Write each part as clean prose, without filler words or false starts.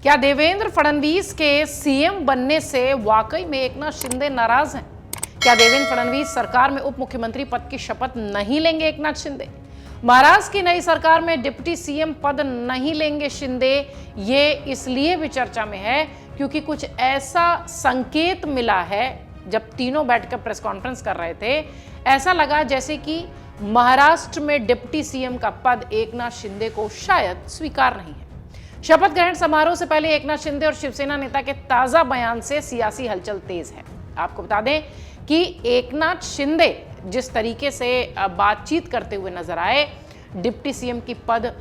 क्या देवेंद्र फडणवीस के सीएम बनने से वाकई में एकनाथ शिंदे नाराज हैं? क्या देवेंद्र फडणवीस सरकार में उप मुख्यमंत्री पद की शपथ नहीं लेंगे एकनाथ शिंदे? महाराष्ट्र की नई सरकार में डिप्टी सीएम पद नहीं लेंगे शिंदे। ये इसलिए भी चर्चा में है क्योंकि कुछ ऐसा संकेत मिला है। जब तीनों बैठकर प्रेस कॉन्फ्रेंस कर रहे थे, ऐसा लगा जैसे कि महाराष्ट्र में डिप्टी सीएम का पद एकनाथ शिंदे को शायद स्वीकार नहीं है। शपथ ग्रहण समारोह से पहले एकनाथ शिंदे और शिवसेना नेता के ताजा बयान से सियासी हलचल तेज है। आपको बता दें कि एकनाथ शिंदे जिस तरीके से बातचीत करते हुए नजर आए, डिप्टी सीएम की पद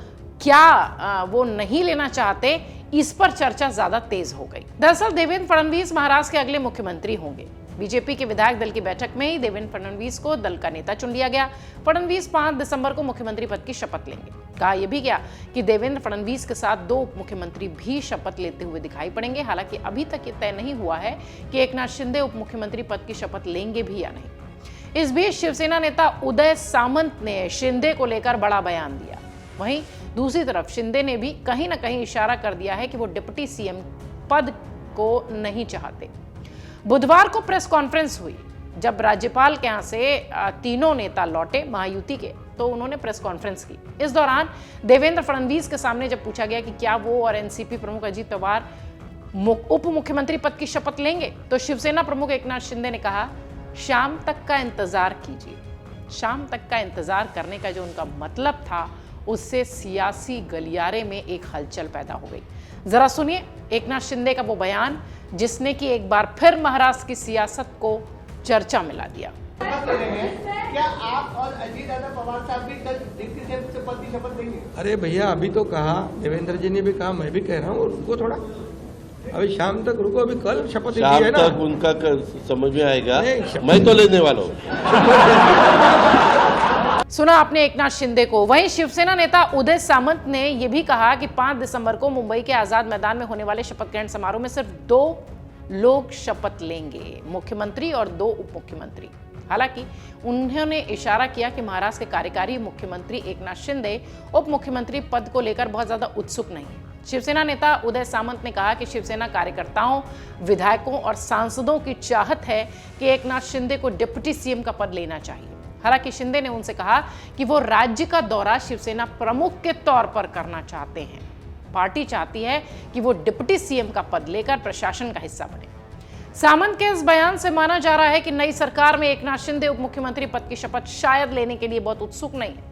क्या वो नहीं लेना चाहते, इस पर चर्चा ज्यादा तेज हो गई। दरअसल देवेंद्र फडणवीस महाराष्ट्र के अगले मुख्यमंत्री होंगे। बीजेपी के विधायक दल की बैठक में ही देवेंद्र फडणवीस को दल का नेता चुन लिया गया। फडणवीस 5 दिसंबर को मुख्यमंत्री पद की शपथ लेंगे। कहा यह भी गया कि देवेंद्र फडणवीस के साथ 2 उप मुख्यमंत्री भी शपथ लेते हुए दिखाई पड़ेंगे। हालांकि अभी तक ये तय नहीं हुआ है कि एकनाथ शिंदे उप मुख्यमंत्री पद की शपथ लेंगे भी या नहीं। इस बीच शिवसेना नेता उदय सामंत ने शिंदे को लेकर बड़ा बयान दिया। वहीं दूसरी तरफ शिंदे ने भी कहीं ना कहीं इशारा कर दिया है कि वो डिप्टी सीएम पद को नहीं चाहते। बुधवार को प्रेस कॉन्फ्रेंस हुई। जब राज्यपाल के यहां से तीनों नेता लौटे महायुति के, तो उन्होंने प्रेस कॉन्फ्रेंस की। इस दौरान देवेंद्र फडणवीस के सामने जब पूछा गया कि क्या वो और एनसीपी प्रमुख अजित पवार उप मुख्यमंत्री पद की शपथ लेंगे, तो शिवसेना प्रमुख एकनाथ शिंदे ने कहा, शाम तक का इंतजार कीजिए। शाम तक का इंतजार करने का जो उनका मतलब था, उससे सियासी गलियारे में एक हलचल पैदा हो गई। जरा सुनिए एकनाथ शिंदे का वो बयान, जिसने कि एक बार फिर महाराष्ट्र की सियासत को चर्चा में ला दिया। क्या आप और अजीत पवार साहब भी कल डिप्टी सीएम से पद की शपथ लेंगे? अरे भैया, अभी तो कहा, देवेंद्र जी ने भी कहा, मैं भी कह रहा हूँ, रुको थोड़ा, अभी शाम तक रुको। अभी कल शपथ शाम है ना, तक उनका समझ में आएगा। मैं तो लेने वाला हूँ। सुना आपने एकनाथ शिंदे को। वहीं शिवसेना नेता उदय सामंत ने यह भी कहा कि 5 दिसंबर को मुंबई के आजाद मैदान में होने वाले शपथ ग्रहण समारोह में सिर्फ 2 लोग शपथ लेंगे, मुख्यमंत्री और 2 उप मुख्यमंत्री। हालांकि उन्होंने इशारा किया कि महाराष्ट्र के कार्यकारी मुख्यमंत्री एकनाथ शिंदे उप मुख्यमंत्री पद को लेकर बहुत ज्यादा उत्सुक नहीं है। शिवसेना नेता उदय सामंत ने कहा कि शिवसेना कार्यकर्ताओं, विधायकों और सांसदों की चाहत है कि एकनाथ शिंदे को डिप्टी सीएम का पद लेना चाहिए। हालांकि शिंदे ने उनसे कहा कि वो राज्य का दौरा शिवसेना प्रमुख के तौर पर करना चाहते हैं। पार्टी चाहती है कि वो डिप्टी सीएम का पद लेकर प्रशासन का हिस्सा बने। सामंत के इस बयान से माना जा रहा है कि नई सरकार में एकनाथ शिंदे उप मुख्यमंत्री पद की शपथ शायद लेने के लिए बहुत उत्सुक नहीं है।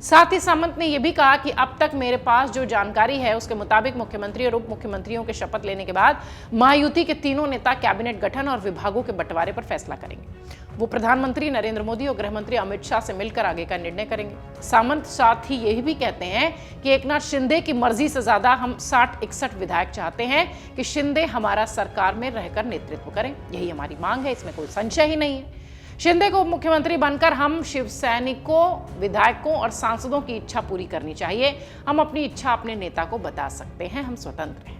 साथ ही सामंत ने यह भी कहा कि अब तक मेरे पास जो जानकारी है, उसके मुताबिक मुख्यमंत्री और उप मुख्यमंत्रियों के शपथ लेने के बाद महायुति के तीनों नेता कैबिनेट गठन और विभागों के बंटवारे पर फैसला करेंगे। वो प्रधानमंत्री नरेंद्र मोदी और गृह मंत्री अमित शाह से मिलकर आगे का निर्णय करेंगे। सामंत साथ ही यही भी कहते हैं कि एकनाथ शिंदे की मर्जी से ज्यादा हम 60-61 विधायक चाहते हैं कि शिंदे हमारा सरकार में रहकर नेतृत्व करें। यही हमारी मांग है, इसमें कोई संशय ही नहीं है। शिंदे को उप मुख्यमंत्री बनकर हम शिव सैनिकों, विधायकों और सांसदों की इच्छा पूरी करनी चाहिए। हम अपनी इच्छा अपने नेता को बता सकते हैं, हम स्वतंत्र हैं।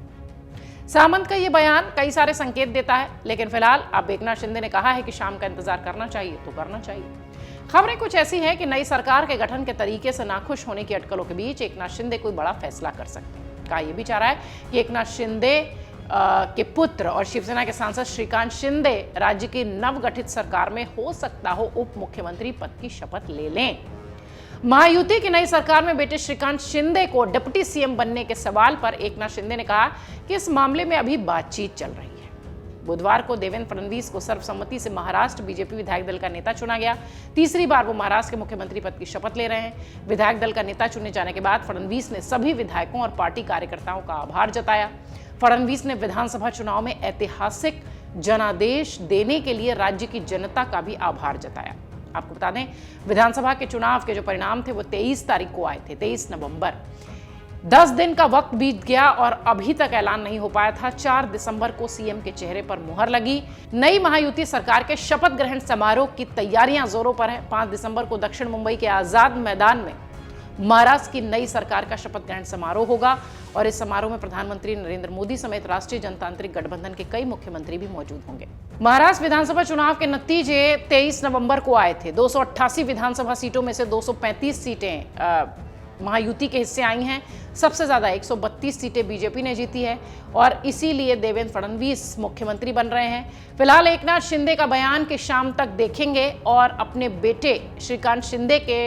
सामंत का यह बयान कई सारे संकेत देता है, लेकिन फिलहाल अब एकनाथ शिंदे ने कहा है कि शाम का इंतजार करना चाहिए तो करना चाहिए। खबरें कुछ ऐसी हैं कि नई सरकार के गठन के तरीके से नाखुश होने की अटकलों के बीच एकनाथ शिंदे कोई बड़ा फैसला कर सकते हैं। कहा यह भी चाह रहा है कि एकनाथ शिंदे के पुत्र और शिवसेना के सांसद श्रीकांत शिंदे राज्य की नवगठित सरकार में हो सकता हो उप मुख्यमंत्री पद की शपथ ले लें। महायुति की नई सरकार में बेटे श्रीकांत शिंदे को डिप्टी सीएम बनने के सवाल पर एकनाथ शिंदे ने कहा कि इस मामले में अभी बातचीत चल रही है। बुधवार को देवेंद्र फडणवीस को सर्वसम्मति से महाराष्ट्र बीजेपी विधायक दल का नेता चुना गया। तीसरी बार वो महाराष्ट्र के मुख्यमंत्री पद की शपथ ले रहे हैं। विधायक दल का नेता चुने जाने के बाद फडणवीस ने सभी विधायकों और पार्टी कार्यकर्ताओं का आभार जताया। फडणवीस ने विधानसभा चुनाव में ऐतिहासिक जनादेश देने के लिए राज्य की जनता का भी आभार जताया। आपको बता दें, विधानसभा के चुनाव के जो परिणाम थे वो 23 तारीख को आए थे, 23 नवंबर। 10 दिन का वक्त बीत गया और अभी तक ऐलान नहीं हो पाया था। 4 दिसंबर को सीएम के चेहरे पर मुहर लगी। नई महायुति सरकार के शपथ ग्रहण समारोह की तैयारियां जोरों पर है। 5 दिसंबर को दक्षिण मुंबई के आजाद मैदान में महाराष्ट्र की नई सरकार का शपथ ग्रहण समारोह होगा और इस समारोह में प्रधानमंत्री नरेंद्र मोदी समेत राष्ट्रीय जनतांत्रिक गठबंधन के कई मुख्यमंत्री भी मौजूद होंगे। महाराष्ट्र विधानसभा चुनाव के नतीजे 23 नवंबर को आए थे। 288 विधानसभा सीटों में से 235 सीटें महायुति के हिस्से आई हैं। सबसे ज़्यादा 132 सीटें बीजेपी ने जीती है और इसीलिए देवेंद्र फडणवीस मुख्यमंत्री बन रहे हैं। फिलहाल एकनाथ शिंदे का बयान कि शाम तक देखेंगे और अपने बेटे श्रीकांत शिंदे के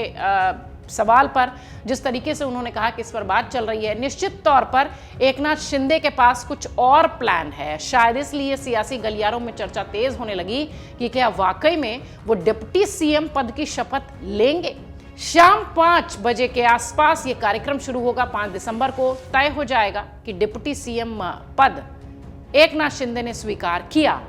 सवाल पर जिस तरीके से उन्होंने कहा कि इस पर बात चल रही है, निश्चित तौर पर एकनाथ शिंदे के पास कुछ और प्लान है। शायद इसलिए सियासी गलियारों में चर्चा तेज होने लगी कि क्या वाकई में वो डिप्टी सीएम पद की शपथ लेंगे। शाम 5 बजे के आसपास ये कार्यक्रम शुरू होगा। 5 दिसंबर को तय हो जाएगा कि डिप्टी सीएम पद एकनाथ शिंदे ने स्वीकार किया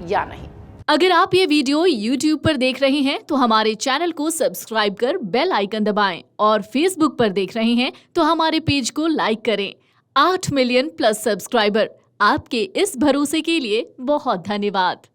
या नहीं। अगर आप ये वीडियो YouTube पर देख रहे हैं तो हमारे चैनल को सब्सक्राइब कर बेल आइकन दबाएं और Facebook पर देख रहे हैं तो हमारे पेज को लाइक करें। 8 मिलियन प्लस सब्सक्राइबर, आपके इस भरोसे के लिए बहुत धन्यवाद।